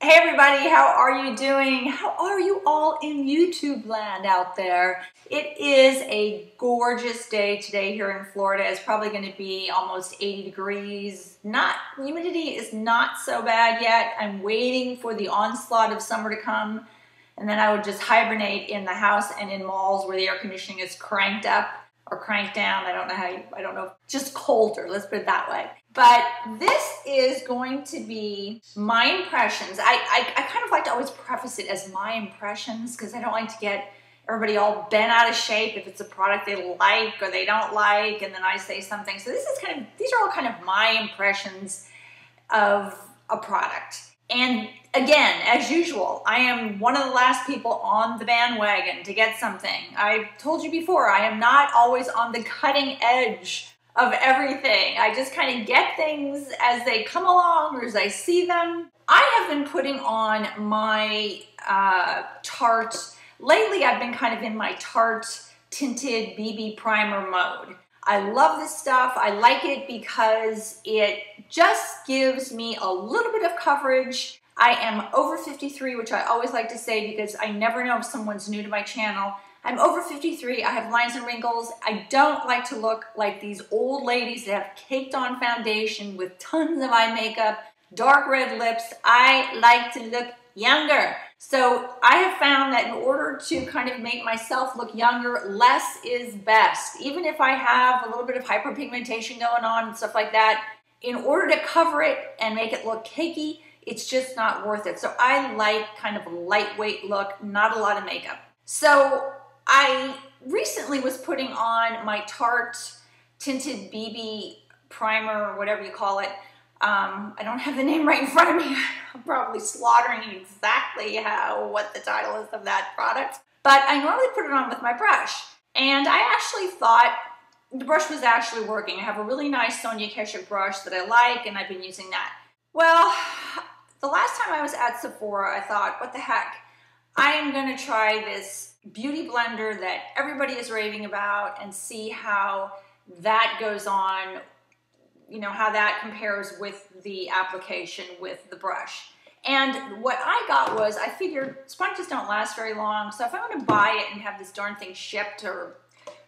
Hey everybody, how are you doing? How are you all in YouTube land out there? It is a gorgeous day today here in Florida. It's probably going to be almost 80 degrees. Humidity is not so bad yet. I'm waiting for the onslaught of summer to come, and then I would just hibernate in the house and in malls where the air conditioning is cranked up or cranked down. I don't know, just colder, let's put it that way. But this is going to be my impressions. I kind of like to always preface it as my impressions because I don't like to get everybody all bent out of shape if it's a product they like or they don't like, and then I say something. So these are all kind of my impressions of a product. And again, as usual, I am one of the last people on the bandwagon to get something. I told you before, I am not always on the cutting edge of everything. I just kind of get things as they come along or as I see them. I have been putting on my Tarte. Lately, I've been kind of in my Tarte tinted BB primer mode. I love this stuff. I like it because it just gives me a little bit of coverage. I am over 53, which I always like to say because I never know if someone's new to my channel. I'm over 53, I have lines and wrinkles. I don't like to look like these old ladies that have caked on foundation with tons of eye makeup, dark red lips. I like to look younger. So I have found that in order to kind of make myself look younger, less is best. Even if I have a little bit of hyperpigmentation going on and stuff like that, in order to cover it and make it look cakey, it's just not worth it. So I like kind of a lightweight look, not a lot of makeup. So I recently was putting on my Tarte tinted BB primer, whatever you call it. I don't have the name right in front of me. I'm probably slaughtering exactly what the title is of that product. But I normally put it on with my brush. And I actually thought the brush was actually working. I have a really nice Sonia Keshik brush that I like, and I've been using that. Well, the last time I was at Sephora, I thought, what the heck? I am going to try this beauty blender that everybody is raving about and see how that goes on, you know, how that compares with the application with the brush. And what I got was, I figured sponges don't last very long, so if I'm going to buy it and have this darn thing shipped or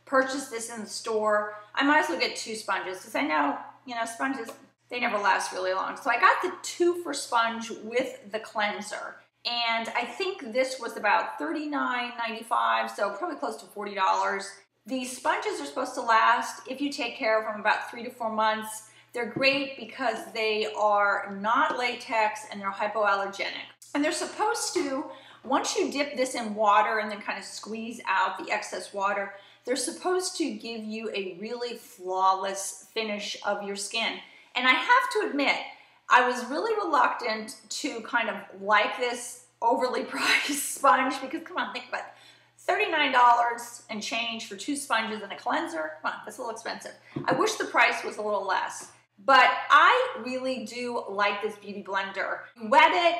purchase this in the store, I might as well get 2 sponges because I know, you know, sponges, they never last really long. So I got the 2 for sponge with the cleanser. And I think this was about $39.95, so probably close to $40. These sponges are supposed to last, if you take care of them, about 3 to 4 months. They're great because they are not latex and they're hypoallergenic. And they're supposed to, once you dip this in water and then kind of squeeze out the excess water, they're supposed to give you a really flawless finish of your skin. And I have to admit, I was really reluctant to kind of like this overly priced sponge because, come on, think about it. $39 and change for 2 sponges and a cleanser. Come on, that's a little expensive. I wish the price was a little less. But I really do like this beauty blender. You wet it,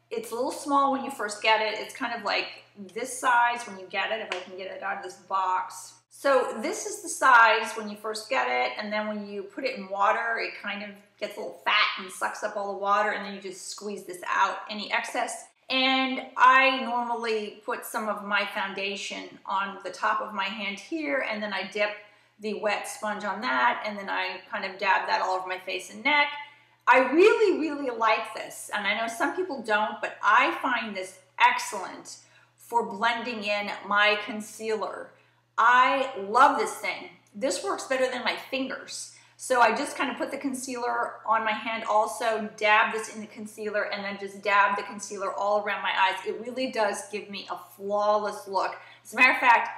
it's a little small when you first get it. It's kind of like this size when you get it, if I can get it out of this box. So this is the size when you first get it, and then when you put it in water, it kind of gets a little fat and sucks up all the water, and then you just squeeze this out, any excess. And I normally put some of my foundation on the top of my hand here, and then I dip the wet sponge on that, and then I kind of dab that all over my face and neck. I really, really like this, and I know some people don't, but I find this excellent for blending in my concealer. I love this thing. This works better than my fingers. So I just kind of put the concealer on my hand also, dab this in the concealer, and then just dab the concealer all around my eyes. It really does give me a flawless look. As a matter of fact,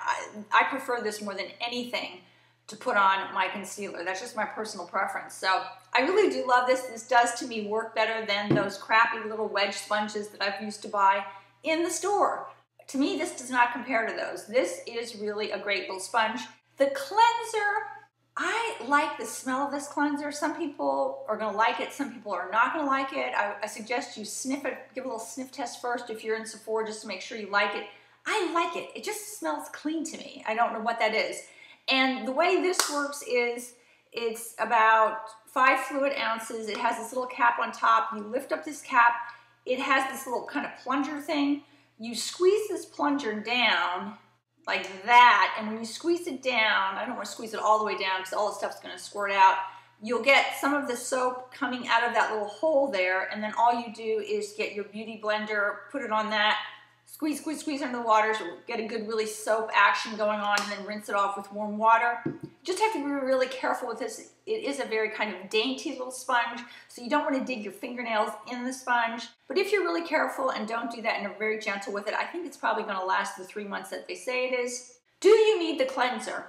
I prefer this more than anything to put on my concealer. That's just my personal preference. So I really do love this. This does to me work better than those crappy little wedge sponges that I've used to buy in the store. To me, this does not compare to those. This is really a great little sponge. The cleanser, I like the smell of this cleanser. Some people are gonna like it, some people are not gonna like it. I suggest you sniff it, give a little sniff test first if you're in Sephora just to make sure you like it. I like it. It just smells clean to me. I don't know what that is. And the way this works is it's about 5 fluid ounces. It has this little cap on top. You lift up this cap it has this little kind of plunger thing. You squeeze this plunger down like that, and when you squeeze it down, I don't want to squeeze it all the way down because all the stuff's going to squirt out. You'll get some of the soap coming out of that little hole there, and then all you do is get your beauty blender, put it on that, squeeze, squeeze, squeeze under the water, so get a good really soap action going on, and then rinse it off with warm water. Just have to be really careful with this. It is a very kind of dainty little sponge, so you don't want to dig your fingernails in the sponge. But if you're really careful and don't do that and are very gentle with it, I think it's probably going to last the 3 months that they say it is. Do you need the cleanser?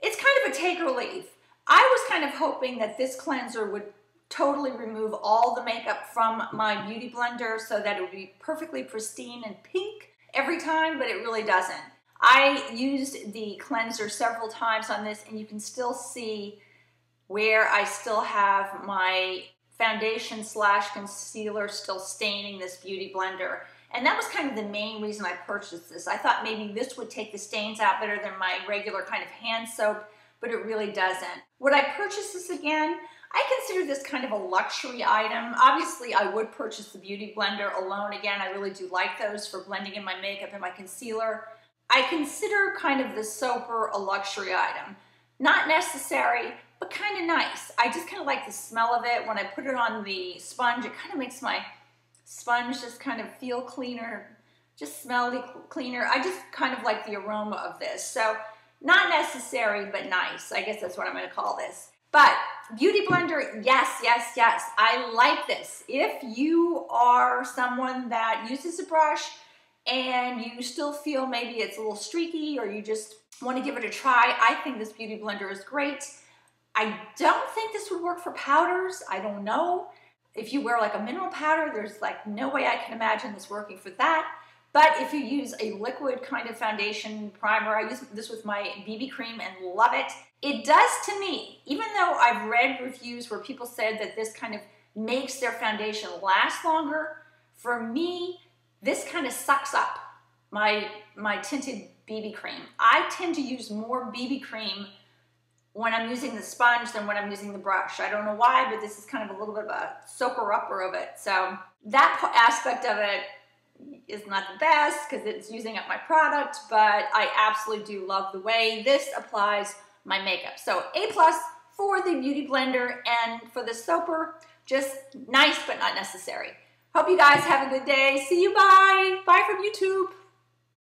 It's kind of a take or leave. I was kind of hoping that this cleanser would totally remove all the makeup from my beauty blender so that it would be perfectly pristine and pink every time, but it really doesn't. I used the cleanser several times on this, and you can still see where I still have my foundation / concealer still staining this beauty blender. And that was kind of the main reason I purchased this. I thought maybe this would take the stains out better than my regular kind of hand soap, but it really doesn't. Would I purchase this again? I consider this kind of a luxury item. Obviously, I would purchase the beauty blender alone again. I really do like those for blending in my makeup and my concealer. I consider kind of the soaper a luxury item. Not necessary, but kind of nice. I just kind of like the smell of it. When I put it on the sponge, it kind of makes my sponge just kind of feel cleaner, just smell cleaner. I just kind of like the aroma of this. So not necessary, but nice. I guess that's what I'm going to call this. But beauty blender, yes, yes, yes. I like this. If you are someone that uses a brush and you still feel maybe it's a little streaky or you just want to give it a try, I think this beauty blender is great. I don't think this would work for powders. I don't know. If you wear like a mineral powder, there's like no way I can imagine this working for that. But if you use a liquid kind of foundation primer, I use this with my BB cream and love it. It does to me, even though I've read reviews where people said that this kind of makes their foundation last longer, for me, this kind of sucks up my tinted BB cream. I tend to use more BB cream when I'm using the sponge than when I'm using the brush. I don't know why, but this is kind of a little bit of a soaker-upper of it. So that aspect of it is not the best because it's using up my product, but I absolutely do love the way this applies my makeup. So A+ for the beauty blender, and for the soaper, just nice but not necessary. Hope you guys have a good day. See you, bye. Bye from YouTube.